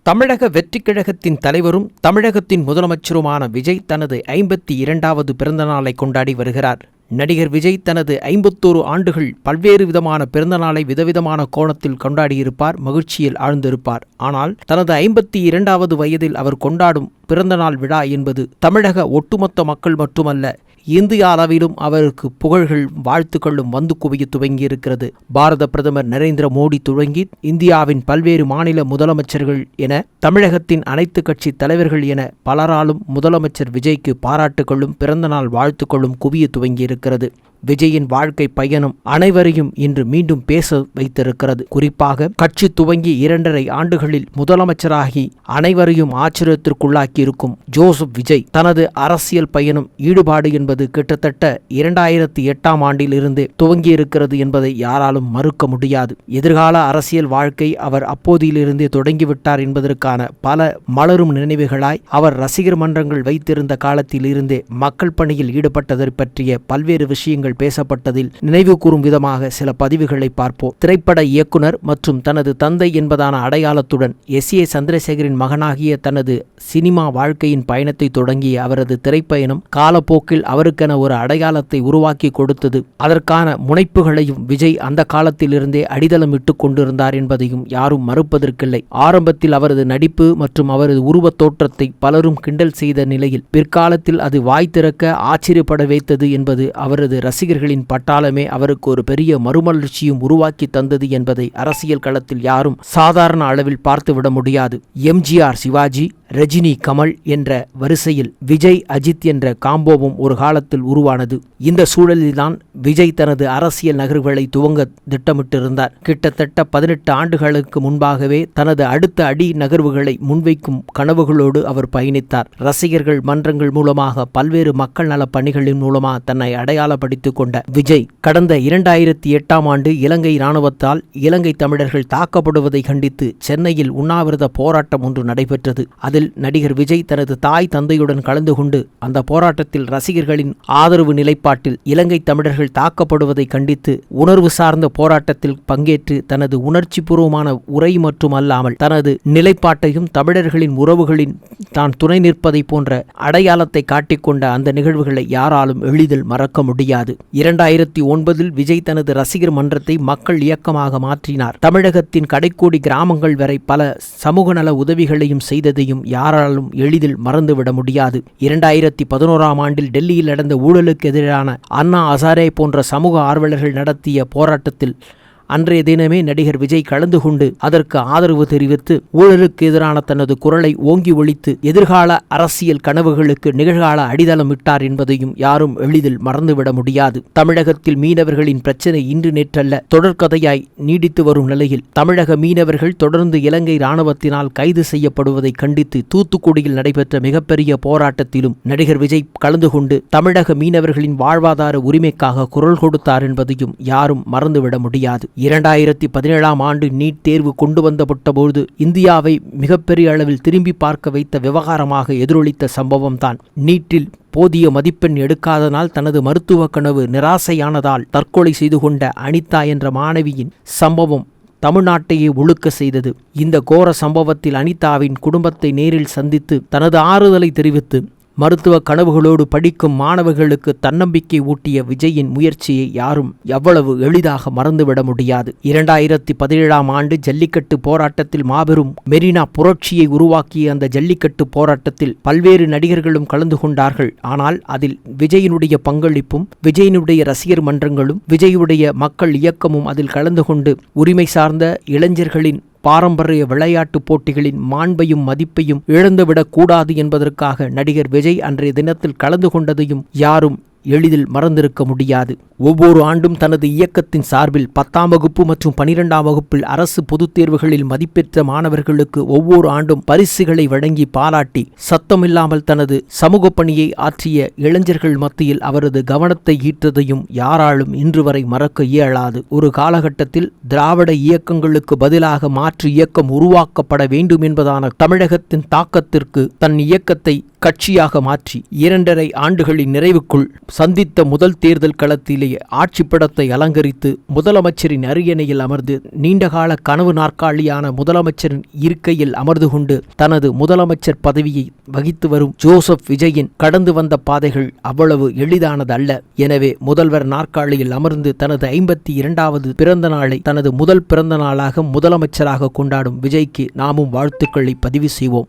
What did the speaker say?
தமிழக வெற்றிக் கழகத்தின் தலைவரும் தமிழகத்தின் முதலமைச்சருமான விஜய் தனது 52வது பிறந்தநாளை கொண்டாடி வருகிறார். நடிகர் விஜய் தனது 51 ஆண்டுகள் பல்வேறு விதமான பிறந்தநாளை விதவிதமான கோணத்தில் கொண்டாடியிருப்பார், மகிழ்ச்சியில் ஆழ்ந்திருப்பார். ஆனால் தனது 52வது வயதில் அவர் கொண்டாடும் பிறந்தநாள் விழா என்பது தமிழக ஒட்டுமொத்த மக்கள் மட்டுமல்ல, இந்திய அளவிலும் அவருக்கு புகழ்கள் வாழ்த்துக்களும் வந்து குவிய துவங்கியிருக்கிறது. பாரத பிரதமர் நரேந்திர மோடி தொடங்கி இந்தியாவின் பல்வேறு மாநில முதலமைச்சர்கள் என தமிழகத்தின் அனைத்து கட்சி தலைவர்கள் என பலராலும் முதலமைச்சர் விஜய்க்கு பாராட்டுகளும் பிறந்தநாள் வாழ்த்துக்களும் குவிய துவங்கியிருக்கிறது. விஜயின் வாழ்க்கை பயணம் அனைவரையும் இன்று மீண்டும் பேச வைத்திருக்கிறது. குறிப்பாக கட்சி துவங்கி 2.5 ஆண்டுகளில் முதலமைச்சராகி அனைவரையும் ஆச்சரியத்திற்குள்ளாக்கி இருக்கும் ஜோசப் விஜய் தனது அரசியல் பயணம் ஈடுபாடு என்பது கிட்டத்தட்ட 2008ஆம் ஆண்டில் இருந்து துவங்கியிருக்கிறது என்பதை யாராலும் மறுக்க முடியாது. எதிர்கால அரசியல் வாழ்க்கை அவர் அப்போதிலிருந்தே தொடங்கிவிட்டார் என்பதற்கான பல மலரும் நினைவுகளாய் அவர் ரசிகர் மன்றங்கள் வைத்திருந்த காலத்தில் இருந்தே மக்கள் பணியில் ஈடுபட்டதை பற்றிய பல்வேறு விஷயங்கள் பேசப்பட்டதில் நினைவு கூறும் விதமாக சில பதிவுகளை பார்ப்போம். திரைப்பட இயக்குனர் மற்றும் தனது தந்தை என்பதான அடையாளத்துடன் எஸ்.ஏ. சந்திரசேகரின் மகனாகிய தனது சினிமா வாழ்க்கையின் பயணத்தை தொடங்கிய அவரது திரைப்பயணம் காலப்போக்கில் அவருக்கென ஒரு அடையாளத்தை உருவாக்கி கொடுத்தது. அதற்கான முனைப்புகளையும் விஜய் அந்த காலத்திலிருந்தே அடித்தளம் இட்டுக் கொண்டிருந்தார் என்பதையும் யாரும் மறுப்பதற்கில்லை. ஆரம்பத்தில் அவரது நடிப்பு மற்றும் அவரது உருவத் தோற்றத்தை பலரும் கிண்டல் செய்த நிலையில் பிற்காலத்தில் அது வாய் திறக்க ஆச்சரியப்பட வைத்தது என்பது அவரது ரசிகர்களின் பட்டாளமே அவருக்கு ஒரு பெரிய மறுமலர்ச்சியும் உருவாக்கி தந்தது என்பதை அரசியல் களத்தில் யாரும் சாதாரண அளவில் பார்த்துவிட முடியாது. எம்ஜிஆர் சிவாஜி, ரஜினி கமல் என்ற வரிசையில் விஜய் அஜித் என்ற காம்போவும் ஒரு காலத்தில் உருவானது. இந்த சூழலில்தான் விஜய் தனது அரசியல் நகர்வுகளை துவங்க திட்டமிட்டிருந்தார். கிட்டத்தட்ட 18 ஆண்டுகளுக்கு முன்பாகவே தனது அடுத்த அடி நகர்வுகளை முன்வைக்கும் கனவுகளோடு அவர் பயணித்தார். ரசிகர்கள் மன்றங்கள் மூலமாக பல்வேறு மக்கள் நல பணிகளின் மூலமாக தன்னை அடையாளப்படுத்திக் கொண்ட விஜய் கடந்த 2008ஆம் ஆண்டு இலங்கை இராணுவத்தால் இலங்கை தமிழர்கள் தாக்கப்படுவதை கண்டித்து சென்னையில் உண்ணாவிரத போராட்டம் ஒன்று நடைபெற்றது. அதில் நடிகர் விஜய் தனது தாய் தந்தையுடன் கலந்து கொண்டு அந்த போராட்டத்தில் ரசிகர்களின் ஆதரவு நிலைப்பாட்டில் இலங்கை தமிழர்கள் தாக்கப்படுவதை கண்டித்து உணர்வு சார்ந்த போராட்டத்தில் பங்கேற்று தனது உணர்ச்சி பூர்வமான உரை மட்டுமல்லாமல் தனது நிலைப்பாட்டையும் தமிழர்களின் உறவுகளின் தான் துணை நிற்பதை போன்ற அடையாளத்தை காட்டிக்கொண்ட அந்த நிகழ்வுகளை யாராலும் எளிதில் மறக்க முடியாது. 2009இல் விஜய் தனது ரசிகர் மன்றத்தை மக்கள் இயக்கமாக மாற்றினார். தமிழகத்தின் கடைக்கோடி கிராமங்கள் வரை பல சமூக நல உதவிகளையும் செய்ததையும் யாராலும் எளிதில் மறந்துவிட முடியாது. 2011ஆம் ஆண்டில் டெல்லியில் நடந்த ஊழலுக்கு எதிரான அண்ணா ஹசாரே போன்ற சமூக ஆர்வலர்கள் நடத்திய போராட்டத்தில் அன்றைய தினமே நடிகர் விஜய் கலந்து கொண்டு அதற்கு ஆதரவு தெரிவித்து ஊழலுக்கு எதிரான தனது குரலை ஓங்கி ஒலித்து எதிர்கால அரசியல் கனவுகளுக்கு நிகழ்கால அடித்தளம் இட்டார் என்பதையும் யாரும் எளிதில் மறந்துவிட முடியாது. தமிழகத்தில் மீனவர்களின் பிரச்சினை இன்று நேற்றல்ல, தொடர்கதையாய் நீடித்து வரும் நிலையில் தமிழக மீனவர்கள் தொடர்ந்து இலங்கை இராணுவத்தினால் கைது செய்யப்படுவதை கண்டித்து தூத்துக்குடியில் நடைபெற்ற மிகப்பெரிய போராட்டத்திலும் நடிகர் விஜய் கலந்து கொண்டு தமிழக மீனவர்களின் வாழ்வாதார உரிமைக்காக குரல் கொடுத்தார் என்பதையும் யாரும் மறந்துவிட முடியாது. 2017ஆம் ஆண்டு நீட் தேர்வு கொண்டு வந்தபட்டபோது இந்தியாவை மிகப்பெரிய அளவில் திரும்பி பார்க்க வைத்த விவகாரமாக எதிரொலித்த சம்பவம்தான் நீட்டில் போதிய மதிப்பெண் எடுக்காதனால் தனது மருத்துவ கனவு நிராசையானதால் தற்கொலை செய்து கொண்ட அனிதா என்ற மாணவியின் சம்பவம் தமிழ்நாட்டையே உழுக்க செய்தது. இந்த கோர சம்பவத்தில் அனிதாவின் குடும்பத்தை நேரில் சந்தித்து தனது ஆறுதலை தெரிவித்து மருத்துவ கனவுகளோடு படிக்கும் மாணவர்களுக்கு தன்னம்பிக்கை ஊட்டிய விஜயின் முயற்சியை யாரும் எவ்வளவு எளிதாக மறந்துவிட முடியாது. 2017ஆம் ஆண்டு ஜல்லிக்கட்டு போராட்டத்தில் மாபெரும் மெரினா புரட்சியை உருவாக்கிய அந்த ஜல்லிக்கட்டு போராட்டத்தில் பல்வேறு நடிகர்களும் கலந்து கொண்டார்கள். ஆனால் அதில் விஜயினுடைய பங்களிப்பும் விஜயினுடைய ரசிகர் மன்றங்களும் விஜயுடைய மக்கள் இயக்கமும் அதில் கலந்து கொண்டு உரிமை சார்ந்த இளைஞர்களின் பாரம்பரிய விளையாட்டுப் போட்டிகளின் மாண்பையும் மதிப்பையும் இழந்துவிடக் கூடாது என்பதற்காக நடிகர் விஜய் அன்றைய தினத்தில் கலந்து கொண்டதையும் யாரும் எளிதில் மறந்திருக்க முடியாது. ஒவ்வொரு ஆண்டும் தனது இயக்கத்தின் சார்பில் 10ஆம் வகுப்பு மற்றும் 12ஆம் வகுப்பில் அரசு பொதுத் தேர்வுகளில் மதிப்பெற்ற மாணவர்களுக்கு ஒவ்வொரு ஆண்டும் பரிசுகளை வழங்கி பாராட்டி சத்தமில்லாமல் தனது சமூக பணியை ஆற்றிய இளைஞர்கள் மத்தியில் அவரது கவனத்தை ஈர்த்ததையும் யாராலும் இன்று வரை மறக்க இயலாது. ஒரு காலகட்டத்தில் திராவிட இயக்கங்களுக்கு பதிலாக மாற்று இயக்கம் உருவாக்கப்பட வேண்டும் என்பதான தமிழகத்தின் தாக்கத்திற்கு தன் இயக்கத்தை கட்சியாக மாற்றி 2.5 ஆண்டுகளின் நிறைவுக்குள் சந்தித்த முதல் தேர்தல் களத்திலேயே ஆட்சி படத்தை அலங்கரித்து முதலமைச்சரின் அரியணையில் அமர்ந்து நீண்டகால கனவு நாற்காலியான முதலமைச்சரின் இருக்கையில் அமர்ந்து கொண்டு தனது முதலமைச்சர் பதவியை வகித்து வரும் ஜோசப் விஜயின் கடந்து வந்த பாதைகள் அவ்வளவு எளிதானதல்ல. எனவே முதல்வர் நாற்காலியில் அமர்ந்து தனது 52வது பிறந்த நாளை தனது முதல் பிறந்த நாளாக முதலமைச்சராக கொண்டாடும் விஜய்க்கு நாமும் வாழ்த்துக்களை பதிவு செய்வோம்.